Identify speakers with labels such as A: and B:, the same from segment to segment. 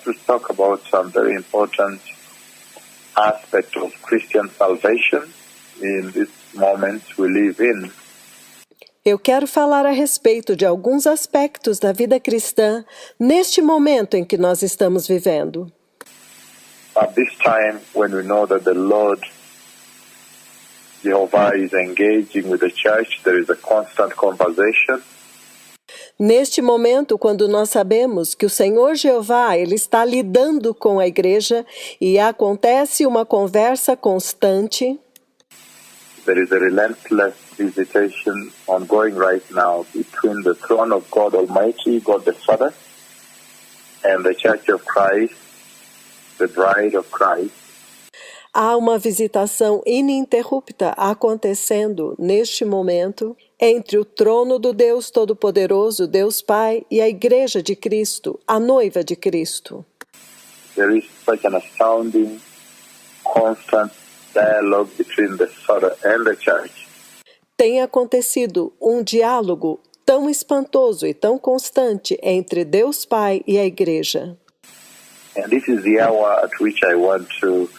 A: to talk about some very important aspect of Christian salvation in this moment we live in.
B: Eu quero falar a respeito de alguns aspectos da vida cristã neste momento em que nós estamos vivendo.
A: At this time, when we know that the Lord Jehovah is engaging with the church, there is a constant conversation.
B: Neste momento, quando nós sabemos que o Senhor Jeová ele está lidando com a igreja e acontece uma conversa constante,
A: There is a relentless visitation ongoing right now between the throne of God Almighty, God the Father, and the Church of Christ, the bride of Christ.
B: há uma visitação ininterrupta acontecendo neste momento entre o trono do Deus Todo-Poderoso, Deus Pai, e a igreja de Cristo, a noiva de Cristo.
A: There is such an astounding, constant dialogue between the Father and the Church.
B: Tem acontecido um diálogo tão espantoso e tão constante entre Deus Pai e a igreja.
A: And this is the hour at which I want to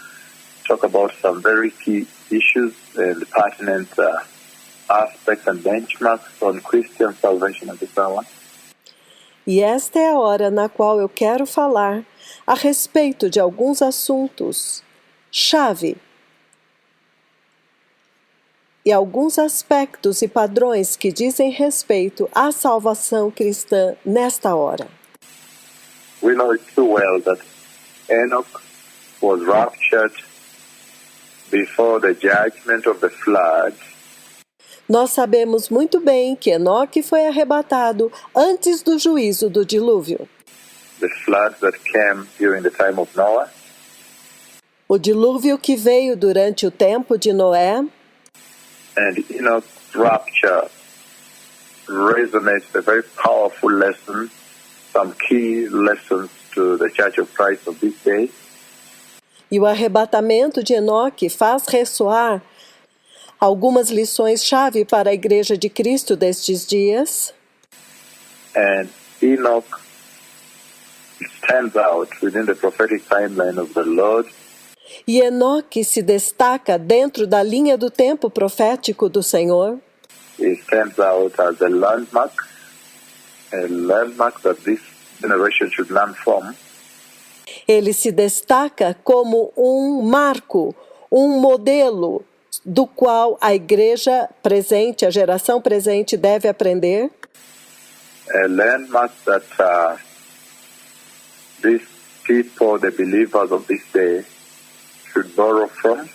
A: talk about some very key issues and pertinent aspects and benchmarks on Christian salvation at this hour.
B: E esta é a hora na qual eu quero falar a respeito de alguns assuntos chave e alguns aspectos e padrões que dizem respeito à salvação cristã nesta hora.
A: We know it too well that Enoch was raptured before the judgment of the flood.
B: Nós sabemos muito bem que Enoque foi arrebatado antes do juízo do dilúvio.
A: The flood that came during the time of Noah.
B: O dilúvio que veio durante o tempo de Noé.
A: And Enoch's rapture resonates a very powerful lesson, some key lessons to the Church of Christ of this day.
B: E o arrebatamento de Enoque faz ressoar algumas lições-chave para a Igreja de Cristo destes dias.
A: And Enoch stands out within the prophetic timeline of the Lord.
B: E Enoque se destaca dentro da linha do tempo profético do Senhor.
A: He stands out as a landmark that this generation should learn from.
B: Ele se destaca como um marco, um modelo do qual a igreja presente, a geração presente deve aprender.
A: A landmark that these people, the believers of this day, should borrow from.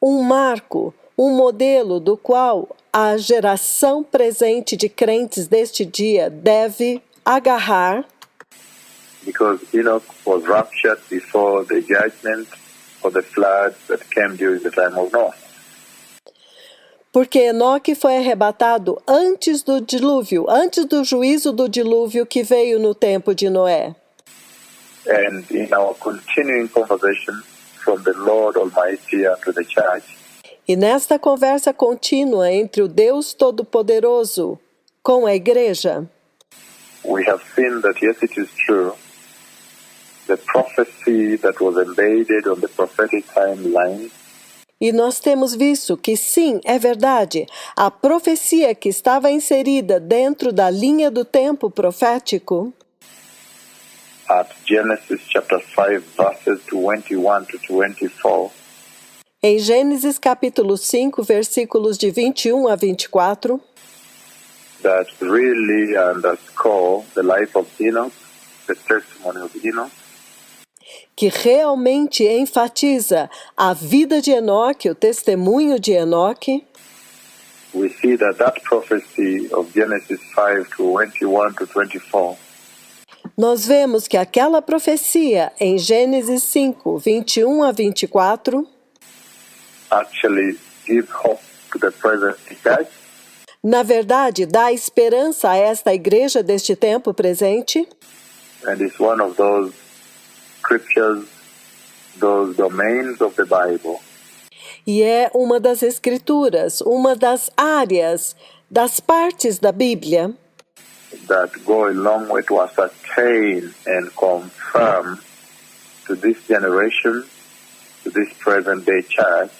B: Um marco, um modelo do qual a geração presente de crentes deste dia deve agarrar.
A: Because Enoch was raptured before the judgment of the flood that came during the time of Noah.
B: Porque Enoque foi arrebatado antes do dilúvio, antes do juízo do dilúvio que veio no tempo de Noé.
A: And in our continuing conversation from the Lord Almighty unto the church,
B: E nesta conversa contínua entre o Deus Todo-Poderoso com a igreja,
A: we have seen that yes, it is true, the prophecy that was embedded on the prophetic timeline.
B: e nós temos visto que sim, é verdade, a profecia que estava inserida dentro da linha do tempo profético,
A: At Genesis chapter 5 verses 21 to 24,
B: em Gênesis capítulo 5, versículos de 21 a 24,
A: that really underscore the life of Enoch, the testimony of Enoch,
B: que realmente enfatiza a vida de Enoque, o testemunho de Enoque.
A: we see that prophecy of Genesis 5 21 to 24
B: Nós vemos que aquela profecia em Gênesis 5, 21 a 24,
A: actually give hope to the present church.
B: na verdade, dá esperança a esta igreja deste tempo presente.
A: And it's one of those scriptures, those domains of the Bible
B: E é uma das escrituras, uma das áreas, das partes da Bíblia
A: that go a long way to ascertain and confirm to this generation, to this present-day church,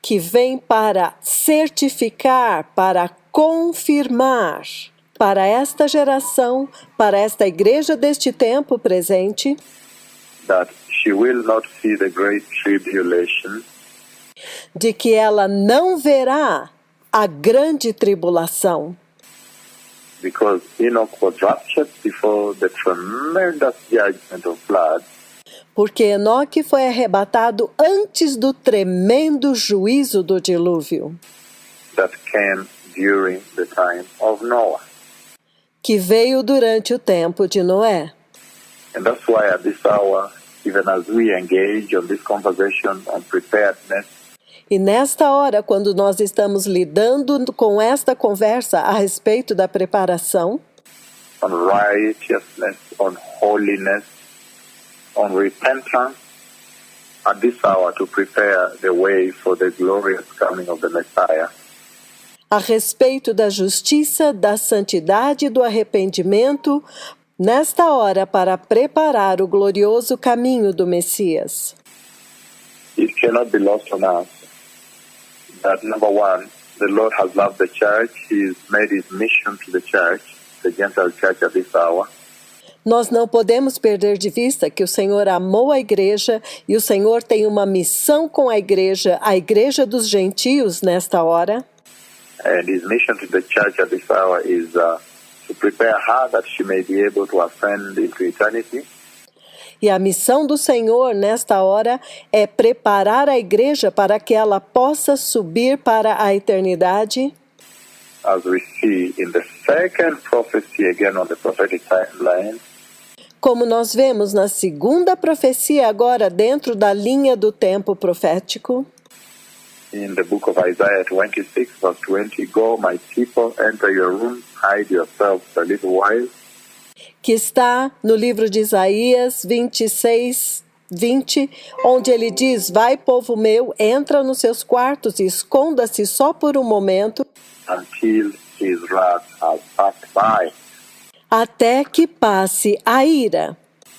B: que vem para certificar, para confirmar para esta geração, para esta igreja deste tempo presente,
A: that she will not see the great tribulation,
B: de que ela não verá a grande tribulação,
A: because Enoch was raptured before the tremendous judgment of flood,
B: porque Enoque foi arrebatado antes do tremendo juízo do dilúvio,
A: that came during the time of Noah.
B: que veio durante o tempo de Noé.
A: And that's why at this hour, even as we engage on this conversation on preparedness,
B: E nesta hora, quando nós estamos lidando com esta conversa a respeito da preparação,
A: on righteousness, on holiness, on repentance, at this hour to prepare the way for the glorious coming of the Messiah,
B: a respeito da justiça, da santidade e do arrependimento, nesta hora para preparar o glorioso caminho do Messias.
A: it cannot be lost on us that, number one, the Lord has loved the church. He's made his mission to the church, the Gentile church at this hour.
B: Nós não podemos perder de vista que o Senhor amou a igreja e o Senhor tem uma missão com a igreja dos gentios nesta hora.
A: And his mission to the church at this hour is to prepare her that she may be able to ascend into eternity.
B: E a missão do Senhor nesta hora é preparar a igreja para que ela possa subir para a eternidade.
A: As we see in the second prophecy again on the prophetic timeline,
B: Como nós vemos na segunda profecia agora dentro da linha do tempo profético,
A: in the book of Isaiah 26, verse 20, go, my people, enter your rooms, hide yourselves a little while.
B: que está no livro de Isaías 26, 20, onde ele diz, vai povo meu, entra nos seus quartos e esconda-se só por um momento,
A: Until his wrath has passed by.
B: até que passe a ira.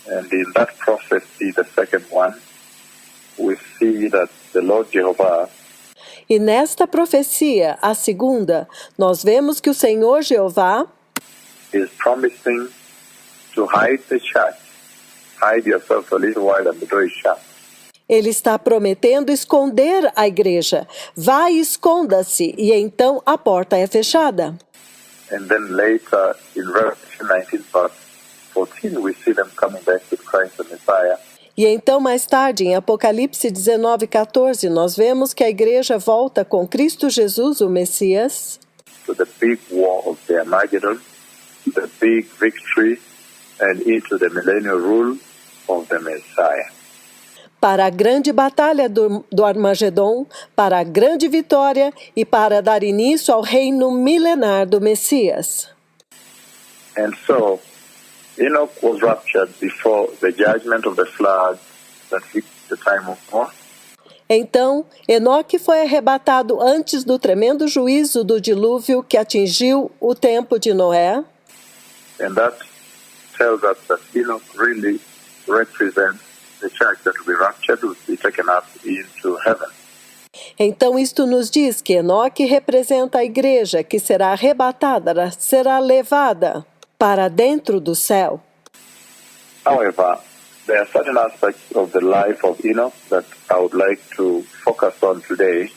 A: And in that prophecy, the second one, we see that the Lord Jehovah
B: E nesta profecia, a segunda, nós vemos que o Senhor Jeová
A: is promising to hide the church. Hide yourself a little while and the door is shut.
B: ele está prometendo esconder a igreja. Vai, esconda-se, e então a porta é fechada.
A: And then later in Revelation 19, verse 14, we see them coming back with Christ the Messiah.
B: E então, mais tarde, em Apocalipse 19, 14, nós vemos que a igreja volta com Cristo Jesus, o Messias,
A: To the big war of the Armageddon, the big victory, and into the millennial rule of the Messiah.
B: para a grande batalha do Armagedon, para a grande vitória e para dar início ao reino milenar do Messias.
A: And so, Enoch was raptured before the judgment of the flood that hit the time of Noah.
B: Então, Enoque foi arrebatado antes do tremendo juízo do dilúvio que atingiu o tempo de Noé.
A: And that tells us that Enoch really represents the church that will be raptured, will be taken up into heaven.
B: Então, isto nos diz que Enoque representa a igreja que será arrebatada, será levada para dentro do céu.
A: However, there are certain aspects of the life of Enoch that I would like to focus on today.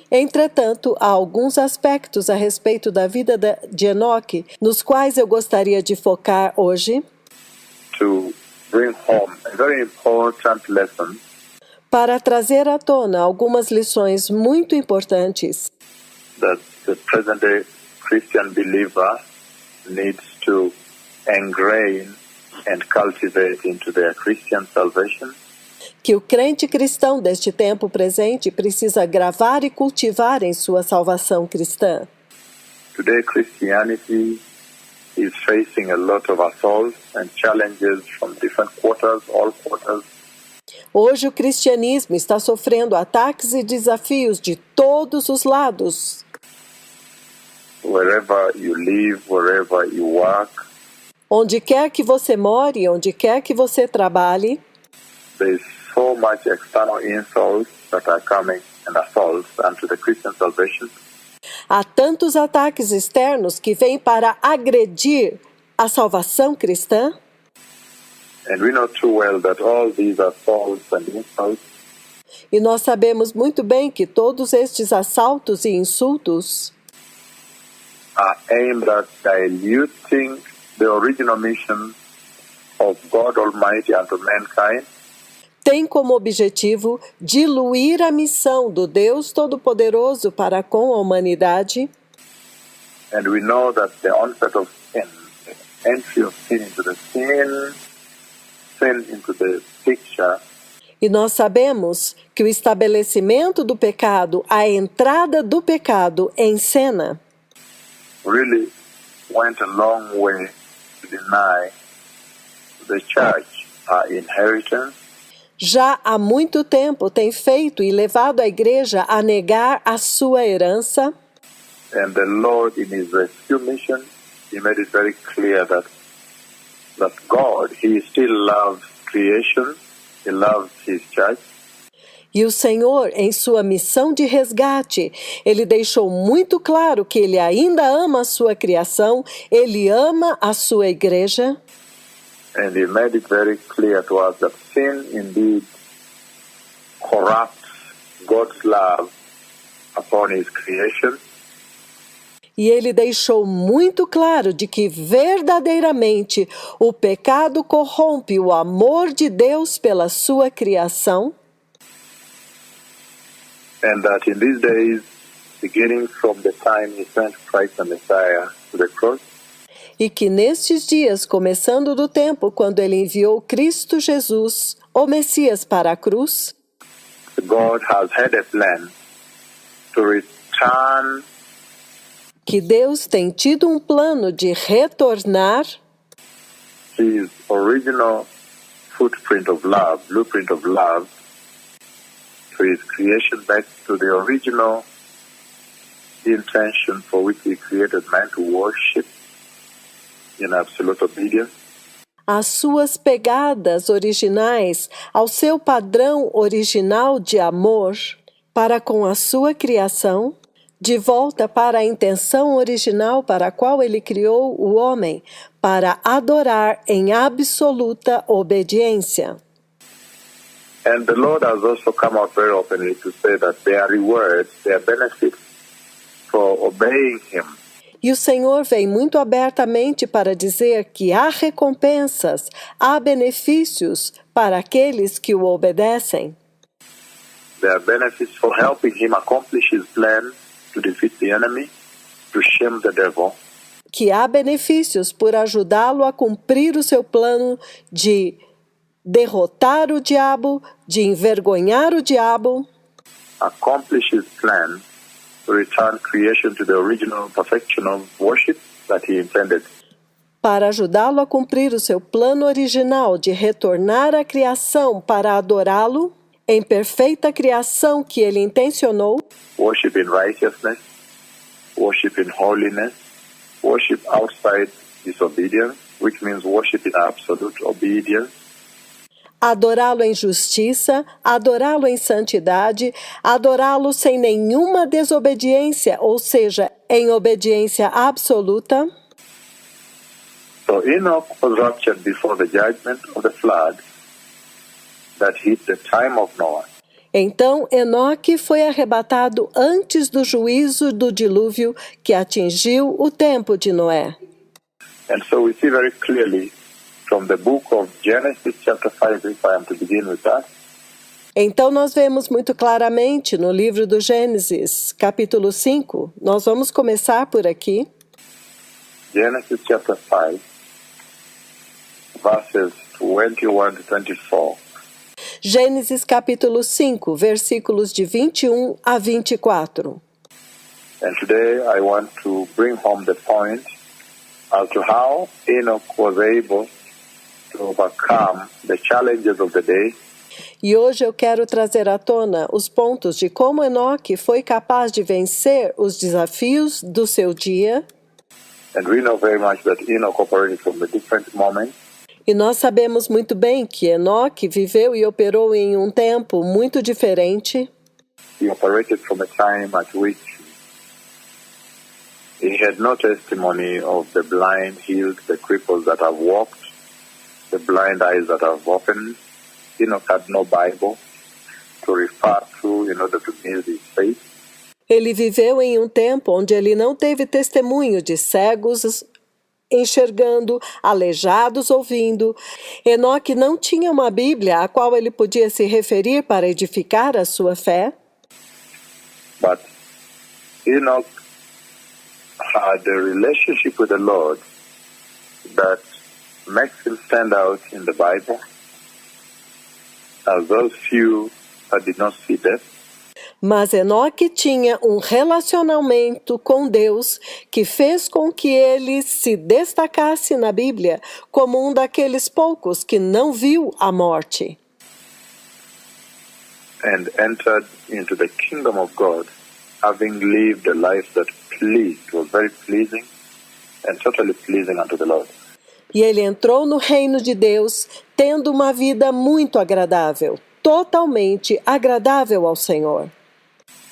B: Entretanto, há alguns aspectos a respeito da vida de Enoque, nos quais eu gostaria de focar hoje,
A: To bring home a very important lesson
B: para trazer à tona algumas lições muito importantes
A: that the present-day Christian believer needs to ingrain and cultivate into their Christian salvation,
B: que o crente cristão deste tempo presente precisa gravar e cultivar em sua salvação cristã.
A: Today, Christianity is facing a lot of assaults and challenges from different quarters, all quarters.
B: Hoje o cristianismo está sofrendo ataques e desafios de todos os lados.
A: Wherever you live, wherever you work,
B: Onde quer que você more, onde quer que você trabalhe,
A: There is so much external insults that are coming and assaults unto the Christian salvation.
B: Há tantos ataques externos que vêm para agredir a salvação cristã.
A: And we know too well that all these assaults and insults
B: E nós sabemos muito bem que todos estes assaltos e insultos
A: are aimed at diluting the original mission of God Almighty unto mankind,
B: têm como objetivo diluir a missão do Deus Todo-Poderoso para com a humanidade.
A: and we know that the onset of sin, the entry of sin into the sin into the picture,
B: E nós sabemos que o estabelecimento do pecado, a entrada do pecado em cena,
A: really went a long way to deny the church our inheritance
B: já há muito tempo tem feito e levado a igreja a negar a sua herança.
A: and the Lord in his rescue mission, he made it very clear that God, he still loves creation, he loves his church,
B: E o Senhor, em sua missão de resgate, ele deixou muito claro que ele ainda ama a sua criação, ele ama a sua igreja.
A: and he made it very clear to us that sin indeed corrupts God's love upon his creation,
B: E ele deixou muito claro de que verdadeiramente o pecado corrompe o amor de Deus pela sua criação.
A: and that in these days, beginning from the time he sent Christ the Messiah to the cross,
B: E que nestes dias, começando do tempo quando ele enviou Cristo Jesus, o Messias, para a cruz,
A: God has had a plan to return
B: que Deus tem tido um plano de retornar
A: his original footprint of love, blueprint of love, to his creation, back to the original intention for which he created man to worship in absolute obedience.
B: as suas pegadas originais ao seu padrão original de amor para com a sua criação, de volta para a intenção original para a qual ele criou o homem, para adorar em absoluta obediência.
A: And the Lord has also come out very openly to say that there are rewards, there are benefits for obeying him.
B: E o Senhor vem muito abertamente para dizer que há recompensas, há benefícios para aqueles que o obedecem.
A: There are benefits for helping him accomplish his plan to defeat the enemy, to shame the devil,
B: Que há benefícios por ajudá-lo a cumprir o seu plano de derrotar o diabo, de envergonhar o diabo,
A: accomplish his plan to return creation to the original perfection of worship that he intended.
B: para ajudá-lo a cumprir o seu plano original de retornar à criação para adorá-lo, em perfeita criação que ele intencionou,
A: Worship in righteousness, worship in holiness, worship outside disobedience, which means worship in absolute obedience,
B: adorá-lo em justiça, adorá-lo em santidade, adorá-lo sem nenhuma desobediência, ou seja, em obediência absoluta.
A: So Enoch was raptured before the judgment of the flood that hit the time of Noah.
B: Então, Enoque foi arrebatado antes do juízo do dilúvio que atingiu o tempo de Noé.
A: And so we see very clearly from the book of Genesis chapter 5, if I am to begin with that,
B: Então, nós vemos muito claramente no livro do Gênesis, capítulo 5, nós vamos começar por aqui,
A: Genesis chapter 5, verses 21 to 24.
B: Gênesis capítulo 5, versículos de 21 a 24.
A: And today I want to bring home the point as to how Enoch was able to overcome the challenges of the day
B: E hoje eu quero trazer à tona os pontos de como Enoque foi capaz de vencer os desafios do seu dia.
A: and we know very much that Enoch operated from a different moment.
B: E nós sabemos muito bem que Enoque viveu e operou em um tempo muito diferente.
A: He operated from a time at which he had no testimony of the blind healed, the cripples that have walked, the blind eyes that have opened. Enoch had no Bible to refer to in order to build his faith.
B: Ele viveu em um tempo onde ele não teve testemunho de cegos enxergando, aleijados ouvindo. Enoque não tinha uma Bíblia a qual ele podia se referir para edificar a sua fé.
A: But Enoch had a relationship with the Lord that makes him stand out in the Bible as those few that did not see death.
B: Mas Enoque tinha um relacionamento com Deus que fez com que ele se destacasse na Bíblia como um daqueles poucos que não viu a morte.
A: And entered into the kingdom of God, having lived a life that was very pleasing and totally pleasing unto the Lord.
B: E ele entrou no reino de Deus, tendo uma vida muito agradável, totalmente agradável ao Senhor.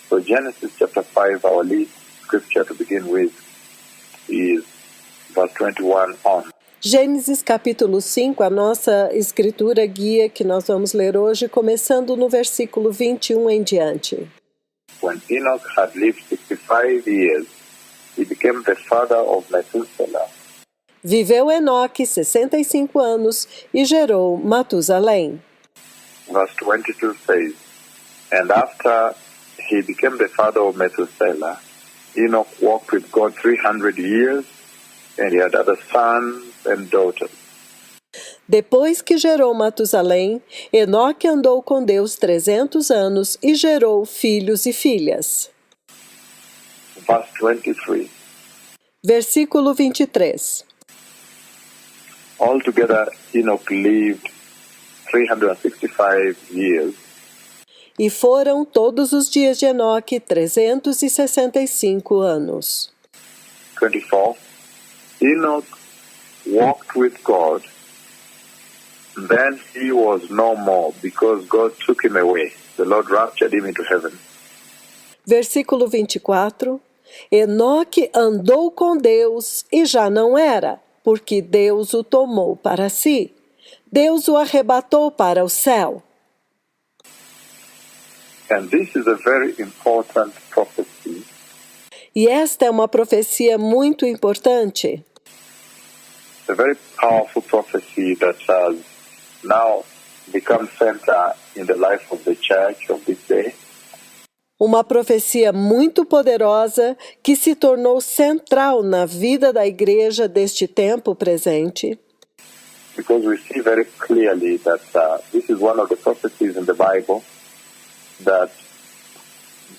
A: So Genesis chapter 5, our lead scripture to begin with, is verse 21 on.
B: Gênesis capítulo 5, a nossa escritura guia que nós vamos ler hoje, começando no versículo 21 em diante.
A: When Enoch had lived 65 years, he became the father of Methuselah.
B: Viveu Enoque 65 anos e gerou Matusalém.
A: Verse 22 says, and after he became the father of Methuselah, Enoch walked with God 300 years, and he had other sons and daughters.
B: Depois que gerou Matusalém, Enoque andou com Deus 300 anos e gerou filhos e filhas.
A: Verse 23.
B: Versículo 23.
A: Altogether, Enoch lived 365 years.
B: E foram todos os dias de Enoque 365 anos.
A: 24. Enoch walked with God. Then he was no more, because God took him away. The Lord raptured him into heaven.
B: Versículo 24. Enoque andou com Deus e já não era, porque Deus o tomou para si. Deus o arrebatou para o céu.
A: And this is a very important prophecy.
B: E esta é uma profecia muito importante.
A: A very powerful prophecy that has now become center in the life of the church of this day.
B: Uma profecia muito poderosa que se tornou central na vida da igreja deste tempo presente.
A: Because we see very clearly that this is one of the prophecies in the Bible that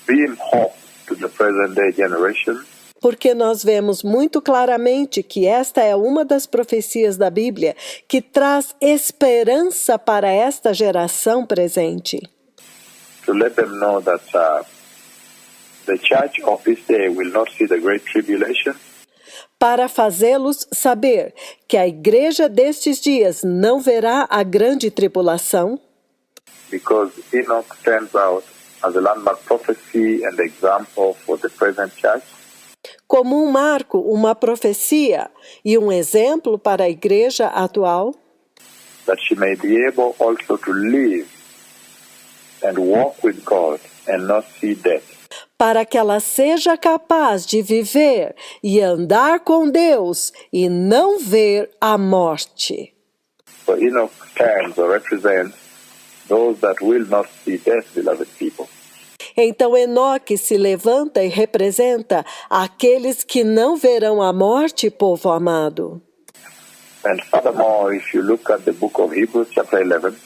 A: bring hope to the present day generation.
B: Porque nós vemos muito claramente que esta é uma das profecias da Bíblia que traz esperança para esta geração presente.
A: To let them know that the church of this day will not see the great tribulation.
B: Para fazê-los saber que a igreja destes dias não verá a grande tribulação.
A: Because Enoch stands out as a landmark prophecy and example for the present church.
B: Como um marco, uma profecia e um exemplo para a igreja atual.
A: That she may be able also to live and walk with God and not see death.
B: Para que ela seja capaz de viver e andar com Deus e não ver a morte.
A: So Enoch stands or represents those that will not see death, beloved people.
B: Então Enoque se levanta e representa aqueles que não verão a morte, povo amado.
A: And furthermore, if you look at the book of Hebrews chapter 11,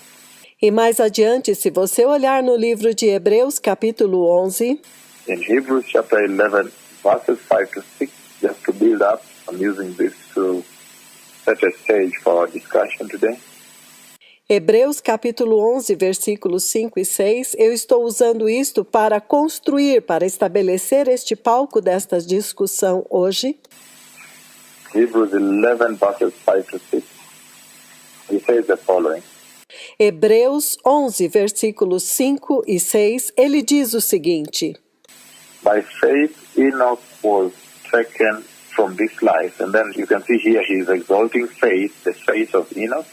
B: e mais adiante, se você olhar no livro de Hebreus, capítulo 11,
A: in Hebrews chapter 11, verses 5 to 6, just to build up, I'm using this to set a stage for our discussion today.
B: Hebreus capítulo 11, versículos 5 e 6, eu estou usando isto para construir, para estabelecer este palco desta discussão hoje.
A: Hebrews 11, verses 5 to 6. he says the following.
B: Hebreus 11, versículos 5 e 6, ele diz o seguinte:
A: By faith, Enoch was taken from this life. And then you can see here he is exalting faith, the faith of Enoch.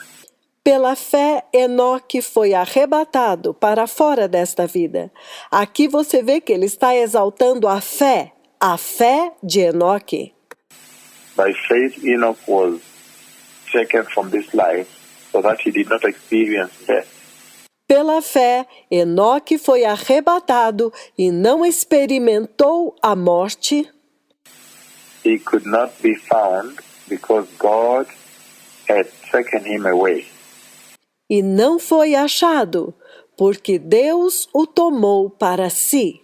B: Pela fé, Enoque foi arrebatado para fora desta vida. Aqui você vê que ele está exaltando a fé de Enoque.
A: By faith, Enoch was taken from this life so that he did not experience death.
B: Pela fé, Enoque foi arrebatado e não experimentou a morte.
A: He could not be found because God had taken him away.
B: E não foi achado, porque Deus o tomou para si.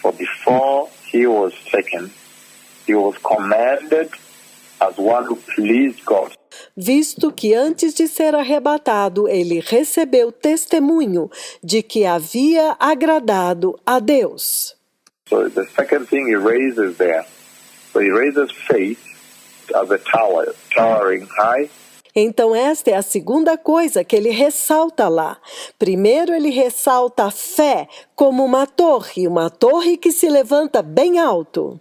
A: For before he was taken, he was commanded as one who pleased God.
B: Visto que antes de ser arrebatado, ele recebeu testemunho de que havia agradado a Deus.
A: So the second thing he raises there, so he raises faith as a tower, towering high.
B: Então esta é a segunda coisa que ele ressalta lá. Primeiro ele ressalta a fé como uma torre que se levanta bem alto.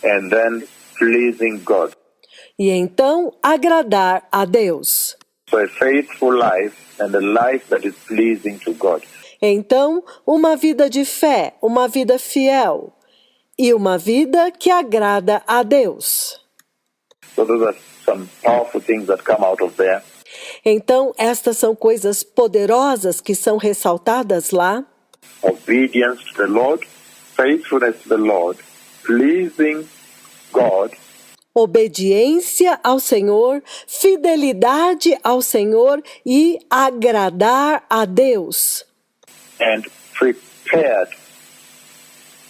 A: And then pleasing God.
B: E então agradar a Deus.
A: So a faithful life and a life that is pleasing to God.
B: Então, uma vida de fé, uma vida fiel e uma vida que agrada a Deus.
A: So those are some powerful things that come out of there.
B: Então, estas são coisas poderosas que são ressaltadas lá.
A: Obedience to the Lord, faithfulness to the Lord, pleasing God,
B: Obediência ao Senhor, fidelidade ao Senhor e agradar a Deus.
A: and prepared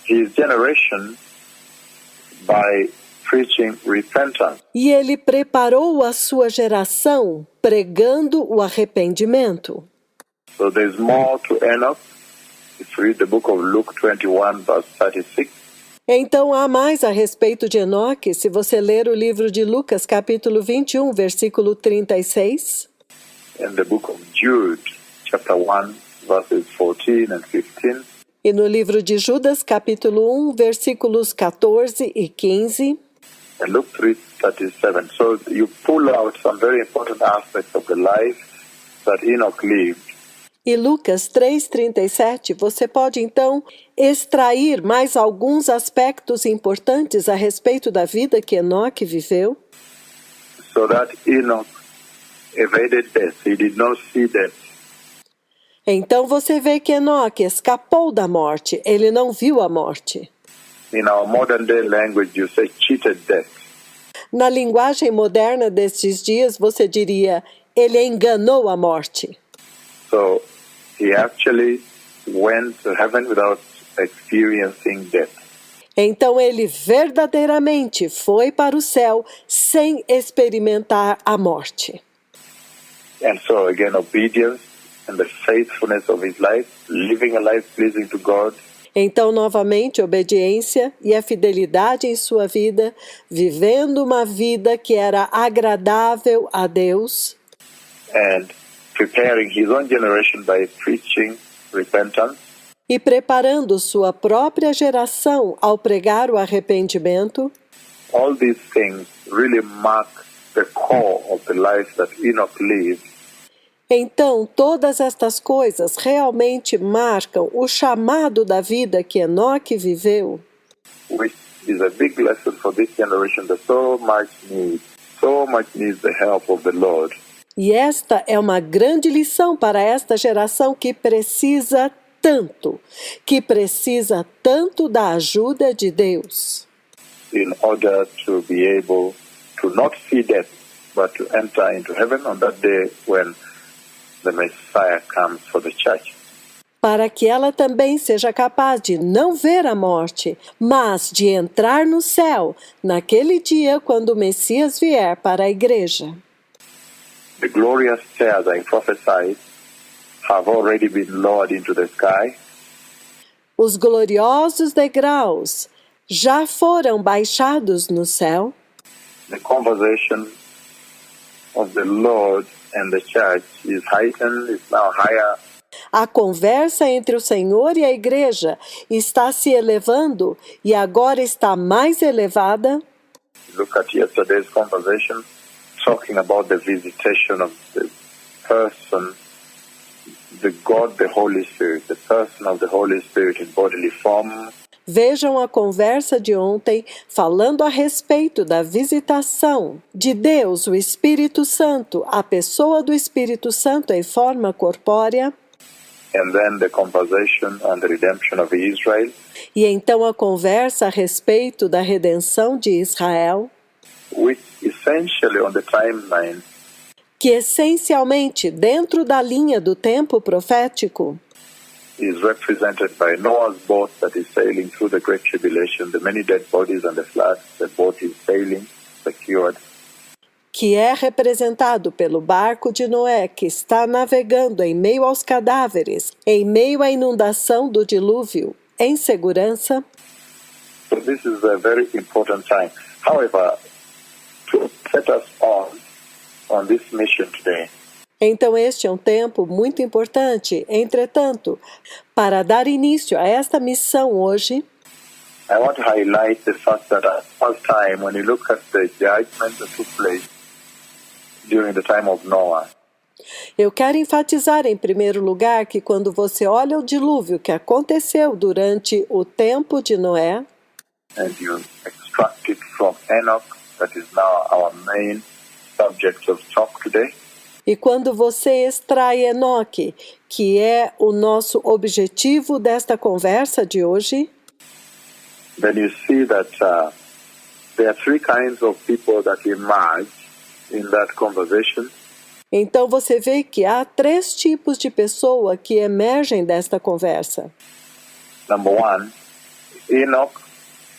A: his generation by preaching repentance.
B: E ele preparou a sua geração pregando o arrependimento.
A: So there's more to Enoch. If you read the book of Luke 21, verse 36,
B: Então há mais a respeito de Enoque, se você ler o livro de Lucas, capítulo 21, versículo 36,
A: and the book of Jude, chapter 1, verses 14 and 15,
B: e no livro de Judas, capítulo 1, versículos 14 e 15,
A: and Luke 3:37. So you pull out some very important aspects of the life that Enoch lived.
B: e Lucas 3:37, você pode então extrair mais alguns aspectos importantes a respeito da vida que Enoque viveu.
A: So that Enoch evaded death. He did not see death.
B: Então você vê que Enoque escapou da morte, ele não viu a morte.
A: In our modern day language, you say cheated death.
B: Na linguagem moderna destes dias, você diria, ele enganou a morte.
A: So he actually went to heaven without experiencing death.
B: Então ele verdadeiramente foi para o céu sem experimentar a morte.
A: And so again, obedience and the faithfulness of his life, living a life pleasing to God,
B: Então, novamente, obediência e a fidelidade em sua vida, vivendo uma vida que era agradável a Deus,
A: and preparing his own generation by preaching repentance,
B: e preparando sua própria geração ao pregar o arrependimento.
A: all these things really mark the core of the life that Enoch lived.
B: Então, todas estas coisas realmente marcam o chamado da vida que Enoque viveu,
A: Which is a big lesson for this generation that so much needs the help of the Lord.
B: e esta é uma grande lição para esta geração que precisa tanto da ajuda de Deus,
A: In order to be able to not see death, but to enter into heaven on that day when the Messiah comes for the church.
B: para que ela também seja capaz de não ver a morte, mas de entrar no céu naquele dia quando o Messias vier para a igreja.
A: The glorious stairs I prophesied have already been lowered into the sky,
B: Os gloriosos degraus já foram baixados no céu.
A: the conversation of the Lord and the church is heightened, is now higher.
B: A conversa entre o Senhor e a igreja está se elevando e agora está mais elevada.
A: Look at yesterday's conversation, talking about the visitation of the person, the God, the Holy Spirit, the person of the Holy Spirit in bodily form.
B: Vejam a conversa de ontem falando a respeito da visitação de Deus, o Espírito Santo, a pessoa do Espírito Santo em forma corpórea.
A: And then the conversation on the redemption of Israel.
B: E então a conversa a respeito da redenção de Israel,
A: Which essentially on the timeline
B: que essencialmente dentro da linha do tempo profético
A: is represented by Noah's boat that is sailing through the Great Tribulation, the many dead bodies and the flood. The boat is sailing, secured.
B: que é representado pelo barco de Noé, que está navegando em meio aos cadáveres, em meio à inundação do dilúvio, em segurança.
A: So this is a very important time. However, to set us on this mission today,
B: Então este é um tempo muito importante. Entretanto, para dar início a esta missão hoje,
A: I want to highlight the fact that at first time, when you look at the judgment that took place during the time of Noah,
B: eu quero enfatizar em primeiro lugar que quando você olha o dilúvio que aconteceu durante o tempo de Noé,
A: and you extract it from Enoch, that is now our main subject of talk today,
B: e quando você extrai Enoque, que é o nosso objetivo desta conversa de hoje,
A: then you see that there are three kinds of people that emerge in that conversation.
B: então você vê que há 3 tipos de pessoa que emergem desta conversa.
A: Number one, Enoch,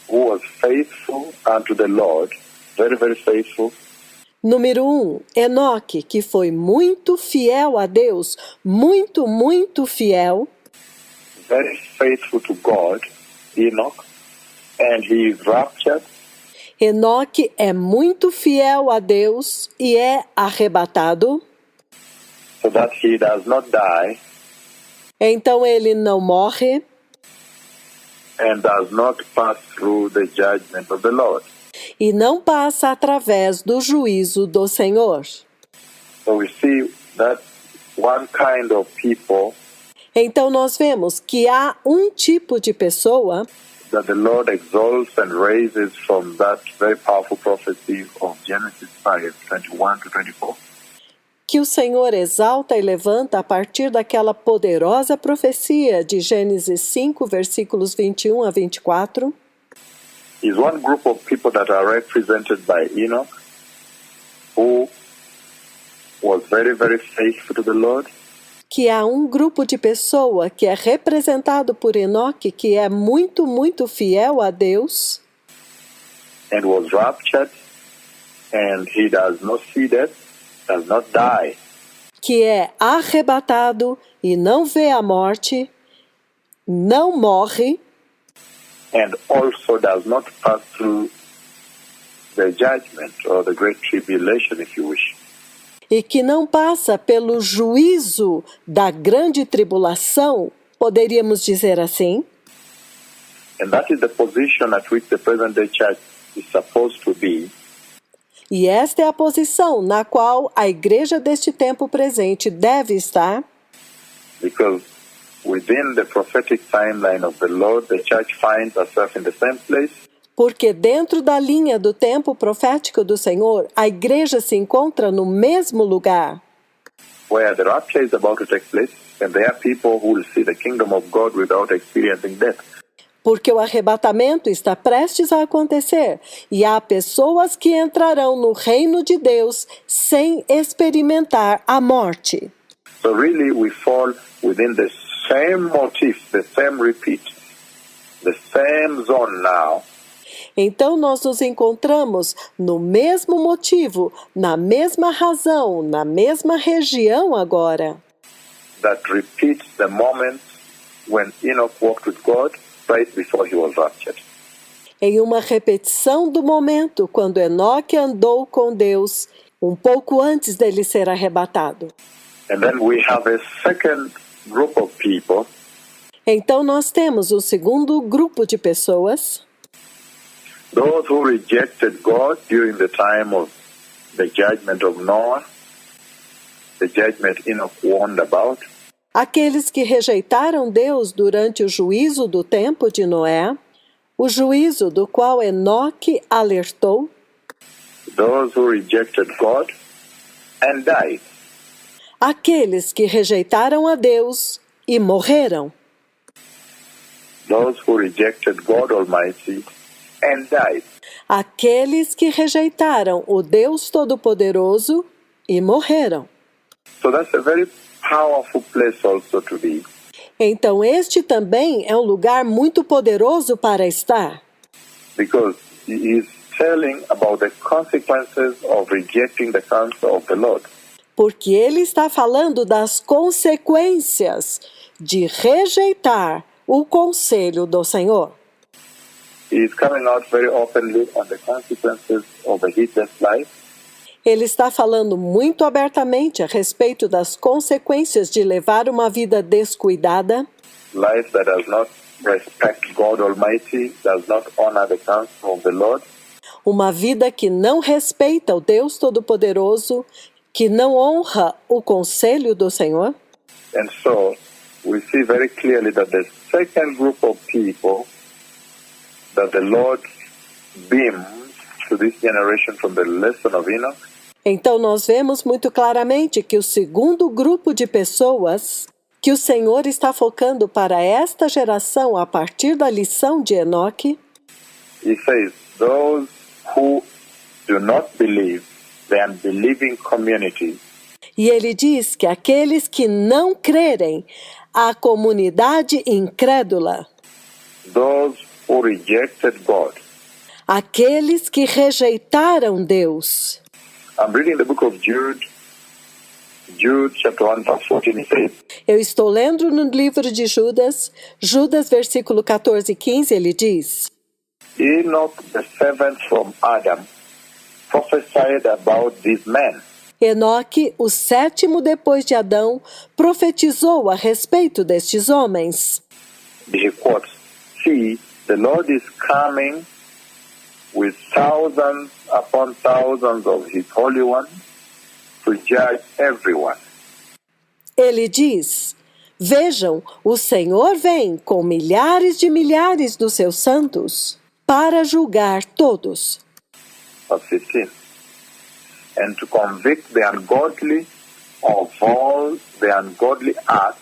A: who was faithful unto the Lord, very, very faithful.
B: Número 1, Enoque, que foi muito fiel a Deus, muito, muito fiel.
A: Very faithful to God, Enoch, and he is raptured.
B: Enoque é muito fiel a Deus e é arrebatado.
A: So that he does not die
B: Então ele não morre
A: and does not pass through the judgment of the Lord.
B: e não passa através do juízo do Senhor.
A: So we see that one kind of people
B: Então nós vemos que há um tipo de pessoa
A: that the Lord exalts and raises from that very powerful prophecy of Genesis 5, 21 to 24.
B: que o Senhor exalta e levanta a partir daquela poderosa profecia de Gênesis 5, versículos 21 a 24.
A: Is one group of people that are represented by Enoch, who was very, very faithful to the Lord,
B: Que há um grupo de pessoa que é representado por Enoque, que é muito, muito fiel a Deus,
A: and was raptured, and he does not see death, does not die.
B: que é arrebatado e não vê a morte, não morre,
A: And also does not pass through the judgment or the great tribulation, if you wish.
B: e que não passa pelo juízo da grande tribulação, poderíamos dizer assim.
A: And that is the position at which the present day church is supposed to be,
B: E esta é a posição na qual a igreja deste tempo presente deve estar,
A: because within the prophetic timeline of the Lord, the church finds herself in the same place,
B: porque dentro da linha do tempo profético do Senhor, a igreja se encontra no mesmo lugar,
A: where the rapture is about to take place, and there are people who will see the kingdom of God without experiencing death.
B: porque o arrebatamento está prestes a acontecer e há pessoas que entrarão no reino de Deus sem experimentar a morte.
A: So really we fall within the same motif, the same repeat, the same zone now,
B: Então nós nos encontramos no mesmo motivo, na mesma razão, na mesma região agora,
A: that repeats the moment when Enoch walked with God right before he was raptured.
B: em uma repetição do momento quando Enoque andou com Deus um pouco antes dele ser arrebatado.
A: And then we have a second group of people
B: Então nós temos o segundo grupo de pessoas,
A: those who rejected God during the time of the judgment of Noah, the judgment Enoch warned about,
B: aqueles que rejeitaram Deus durante o juízo do tempo de Noé, o juízo do qual Enoque alertou,
A: those who rejected God and died,
B: aqueles que rejeitaram a Deus e morreram,
A: those who rejected God Almighty and died.
B: aqueles que rejeitaram o Deus Todo-Poderoso e morreram.
A: So that's a very powerful place also to be,
B: Então este também é um lugar muito poderoso para estar,
A: because he is telling about the consequences of rejecting the counsel of the Lord.
B: porque ele está falando das consequências de rejeitar o conselho do Senhor.
A: He is coming out very openly on the consequences of a heedless life,
B: Ele está falando muito abertamente a respeito das consequências de levar uma vida descuidada,
A: life that does not respect God Almighty, does not honor the counsel of the Lord,
B: uma vida que não respeita o Deus Todo-Poderoso, que não honra o conselho do Senhor.
A: and so we see very clearly that the second group of people that the Lord beams to this generation from the lesson of Enoch
B: Então nós vemos muito claramente que o segundo grupo de pessoas que o Senhor está focando para esta geração a partir da lição de Enoque,
A: he says, those who do not believe, the unbelieving community,
B: e ele diz que aqueles que não crerem, a comunidade incrédula,
A: those who rejected God.
B: aqueles que rejeitaram Deus.
A: I'm reading the book of Jude, Jude chapter 1 verse 14, it says,
B: Eu estou lendo no livro de Judas, Judas versículo 14 e 15, ele diz:
A: Enoch, the seventh from Adam, prophesied about these men.
B: Enoque, o sétimo depois de Adão, profetizou a respeito destes homens.
A: He quotes, see, the Lord is coming with thousands upon thousands of his holy ones to judge everyone.
B: Ele diz: vejam, o Senhor vem com milhares de milhares dos seus santos para julgar todos.
A: Verse 15. And to convict the ungodly of all the ungodly acts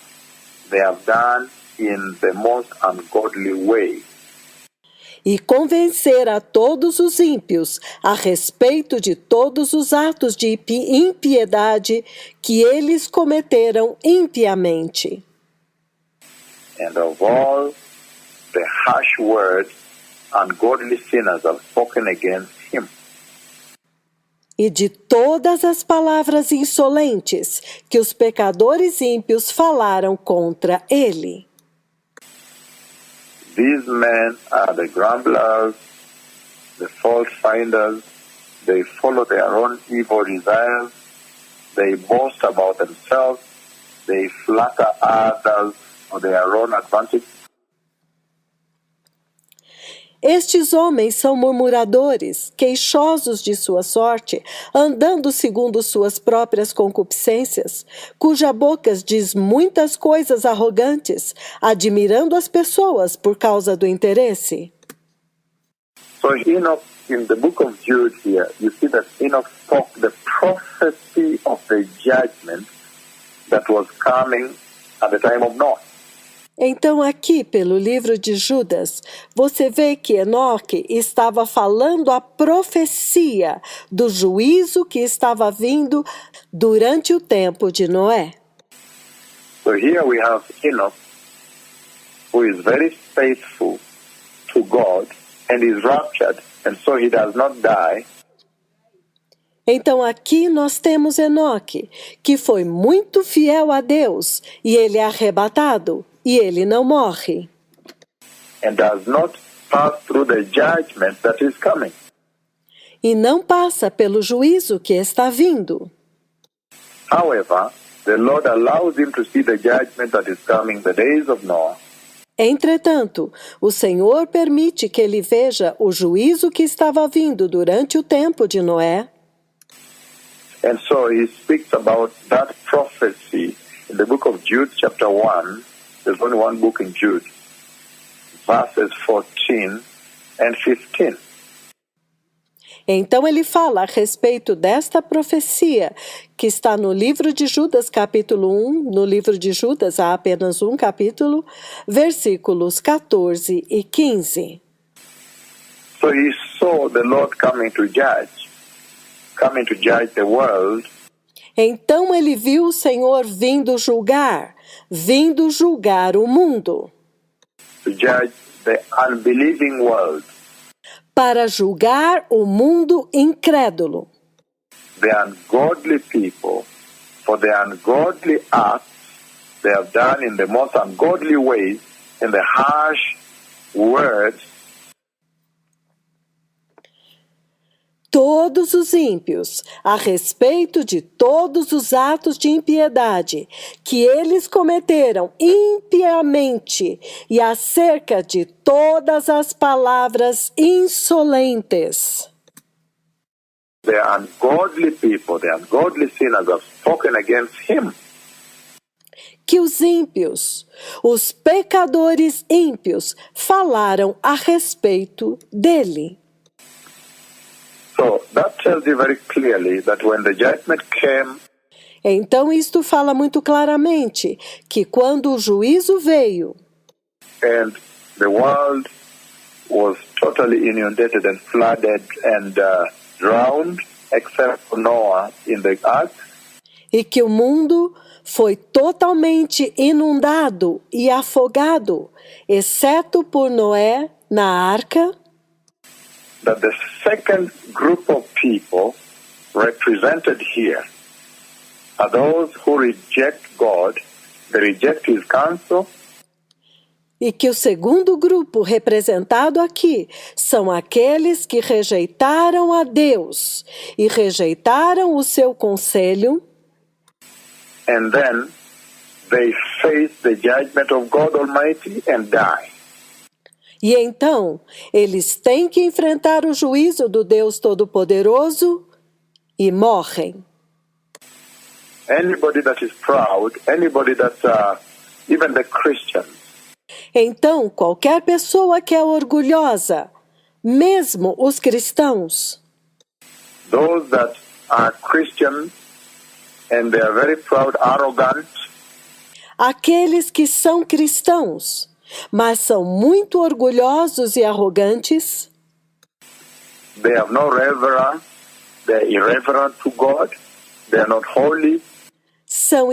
A: they have done in the most ungodly way.
B: E convencer a todos os ímpios a respeito de todos os atos de impiedade que eles cometeram impiamente.
A: And of all the harsh words ungodly sinners have spoken against him.
B: E de todas as palavras insolentes que os pecadores ímpios falaram contra ele.
A: These men are the grumblers, the fault finders. They follow their own evil desires. They boast about themselves. They flatter others for their own advantage.
B: Estes homens são murmuradores, queixosos de sua sorte, andando segundo suas próprias concupiscências, cuja boca diz muitas coisas arrogantes, admirando as pessoas por causa do interesse.
A: So Enoch, in the book of Jude here, you see that Enoch spoke the prophecy of the judgment that was coming at the time of Noah.
B: Então aqui, pelo livro de Judas, você vê que Enoque estava falando a profecia do juízo que estava vindo durante o tempo de Noé.
A: So here we have Enoch, who is very faithful to God and is raptured, and so he does not die.
B: Então aqui nós temos Enoque, que foi muito fiel a Deus, e ele é arrebatado, e ele não morre.
A: And does not pass through the judgment that is coming.
B: e não passa pelo juízo que está vindo.
A: However, the Lord allows him to see the judgment that is coming, the days of Noah.
B: Entretanto, o Senhor permite que ele veja o juízo que estava vindo durante o tempo de Noé.
A: And so he speaks about that prophecy in the book of Jude, chapter 1. There's only one book in Jude, verses 14 and 15.
B: Então ele fala a respeito desta profecia que está no livro de Judas, capítulo 1. No livro de Judas há apenas um capítulo, versículos 14 e 15.
A: So he saw the Lord coming to judge the world.
B: Então ele viu o Senhor vindo julgar o mundo,
A: To judge the unbelieving world,
B: para julgar o mundo incrédulo,
A: the ungodly people, for the ungodly acts they have done in the most ungodly ways, in the harsh words.
B: todos os ímpios, a respeito de todos os atos de impiedade que eles cometeram impiamente e acerca de todas as palavras insolentes.
A: The ungodly people, the ungodly sinners have spoken against him.
B: Que os ímpios, os pecadores ímpios, falaram a respeito dele.
A: So that tells you very clearly that when the judgment came,
B: Então isto fala muito claramente que quando o juízo veio
A: and the world was totally inundated and flooded and drowned, except for Noah in the ark,
B: e que o mundo foi totalmente inundado e afogado, exceto por Noé na arca,
A: that the second group of people represented here are those who reject God, they reject His counsel,
B: e que o segundo grupo representado aqui são aqueles que rejeitaram a Deus e rejeitaram o seu conselho,
A: and then they face the judgment of God Almighty and die.
B: e então eles têm que enfrentar o juízo do Deus Todo-Poderoso e morrem.
A: Anybody that is proud, anybody that, even the Christians,
B: Então, qualquer pessoa que é orgulhosa, mesmo os cristãos,
A: those that are Christians and they are very proud, arrogant,
B: aqueles que são cristãos, mas são muito orgulhosos e arrogantes,
A: they have no reverence, they are irreverent to God, they are not holy,
B: são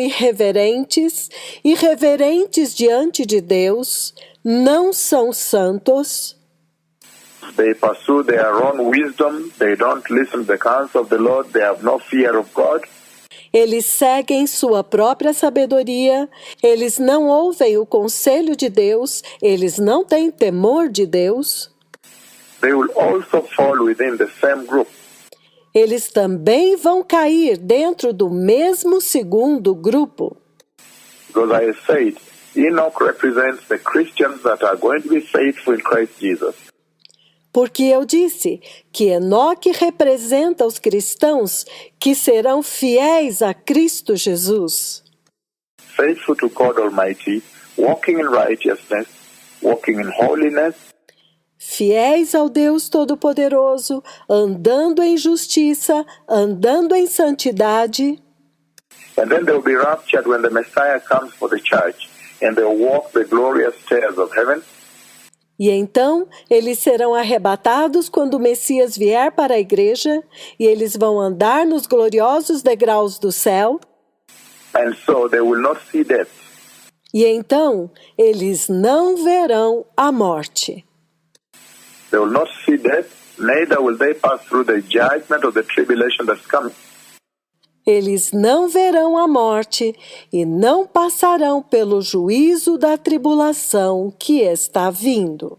B: irreverentes diante de Deus, não são santos,
A: they pursue their own wisdom, they don't listen to the counsel of the Lord, they have no fear of God.
B: eles seguem sua própria sabedoria, eles não ouvem o conselho de Deus, eles não têm temor de Deus.
A: They will also fall within the same group.
B: Eles também vão cair dentro do mesmo segundo grupo.
A: Because I said, Enoch represents the Christians that are going to be faithful in Christ Jesus.
B: Porque eu disse que Enoque representa os cristãos que serão fiéis a Cristo Jesus.
A: Faithful to God Almighty, walking in righteousness, walking in holiness,
B: Fiéis ao Deus Todo-Poderoso, andando em justiça, andando em santidade.
A: and then they will be raptured when the Messiah comes for the church, and they will walk the glorious stairs of heaven.
B: E então eles serão arrebatados quando o Messias vier para a igreja, e eles vão andar nos gloriosos degraus do céu.
A: And so they will not see death.
B: E então eles não verão a morte.
A: They will not see death, neither will they pass through the judgment of the tribulation that's coming.
B: Eles não verão a morte e não passarão pelo juízo da tribulação que está vindo.